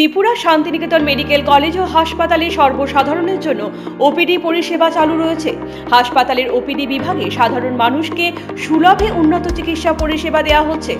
Tripura Shantiniketan medical college ও হাসপাতালে সর্বসাধারণের জন্য ওপিডি পরিষেবা চালু রয়েছে। হাসপাতালের ওপিডি বিভাগে সাধারণ মানুষকে সুলভে উন্নত চিকিৎসা পরিষেবা দেওয়া হচ্ছে।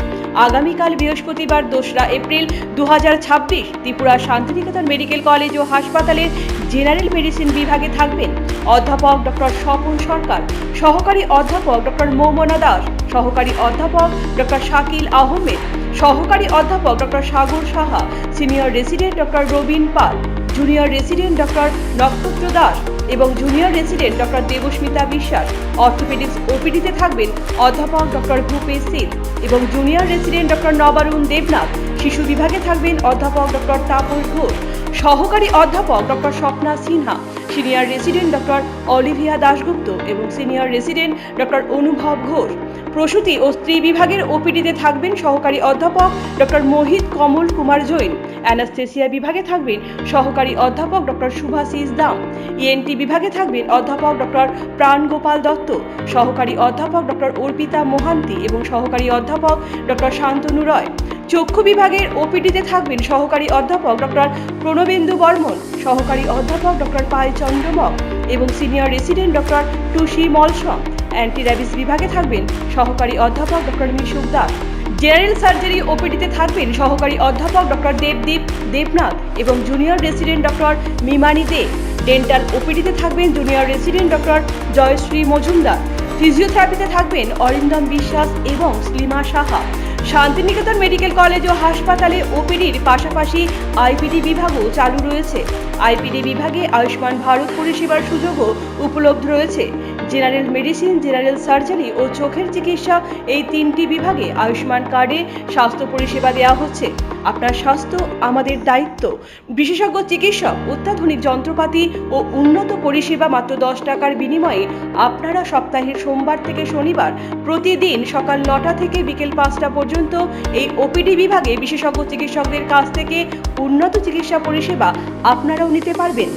আগামীকাল বৃহস্পতিবার 2রা April 2026 Tripura Shantiniketan medical college ও হাসপাতালের জেনারেল মেডিসিন বিভাগে থাকবেন অধ্যাপক ডক্টর স্বপন সরকার, সহকারী অধ্যাপক ডক্টর মৌমনা দাস, সহকারী অধ্যাপক ডক্টর শাকিল আহমেদ, সহকারী অধ্যাপক doctor Sagar Saha, senior resident doctor Robin Pal, junior resident doctor Nakshatra Das এবং জুনিয়র রেসিডেন্ট ডক্টর দেবস্মিতা বিশ্বাস। অর্থোপেডিক্স ওপিডিতে থাকবেন অধ্যাপক ডক্টর ভূপেশ সিং এবং junior resident doctor Nabarun Debnath. শিশু বিভাগে থাকবেন অধ্যাপক ডক্টর তাপস ঘোষ, সহকারী অধ্যাপক doctor Swapna Sinha, senior resident doctor Olivia Dasgupta এবং সিনিয়র রেসিডেন্ট ডক্টর অনুভব ঘোষ। প্রসূতি ও স্ত্রী বিভাগের ওপিডিতে থাকবেন সহকারী অধ্যাপক ডক্টর মোহিত কমল কুমার জৈন। অ্যানাস্থেসিয়া বিভাগে থাকবেন সহকারী অধ্যাপক ডক্টর শুভাশিস দাম। ইএনটি বিভাগে থাকবেন অধ্যাপক ডক্টর প্রাণ গোপাল দত্ত, সহকারী অধ্যাপক ডক্টর অর্পিতা মোহান্তি এবং সহকারী অধ্যাপক ডক্টর শান্তনু রয়। চক্ষু বিভাগের ওপিডিতে থাকবেন সহকারী অধ্যাপক ডক্টর প্রণবেন্দু বর্মন, সহকারী অধ্যাপক ডক্টর পাল চন্দ্রমক এবং সিনিয়র রেসিডেন্ট ডক্টর টুসি মলসম। অ্যান্টি র্যাবিস বিভাগে থাকবেন সহকারী অধ্যাপক doctor Mishuk Das. General surgery ওপিডিতে থাকবেন সহকারী অধ্যাপক ডক্টর দেবদীপ দেবনাথ এবং junior resident doctor Mimani De. Dental ওপিডিতে থাকবেন junior resident doctor Joyshree Majumdar. ফিজিওথেরাপিতে থাকবেন অরিন্দম বিশ্বাস এবং স্লিমা সাহা। শান্তিনিকেতন মেডিকেল কলেজ ও হাসপাতালে ওপিডির পাশাপাশি আইপিডি বিভাগও চালু রয়েছে। আইপিডি বিভাগে আয়ুষ্মান ভারত পরিষেবার সুযোগও উপলব্ধ রয়েছে। জেনারেল মেডিসিন, জেনারেল সার্জারি ও চোখের চিকিৎসা, এই 3টি বিভাগে আয়ুষ্মান কার্ডে স্বাস্থ্য পরিষেবা দেওয়া হচ্ছে। আপনার স্বাস্থ্য আমাদের দায়িত্ব। বিশেষজ্ঞ চিকিৎসক, অত্যাধুনিক যন্ত্রপাতি ও উন্নত পরিষেবা মাত্র 10 টাকার বিনিময়ে আপনারা সপ্তাহের সোমবার থেকে শনিবার প্রতিদিন সকাল 9টা থেকে বিকেল 5টা পর্যন্ত এই ওপিডি বিভাগে বিশেষজ্ঞ চিকিৎসকদের কাছ থেকে উন্নত চিকিৎসা পরিষেবা আপনারাও নিতে পারবেন।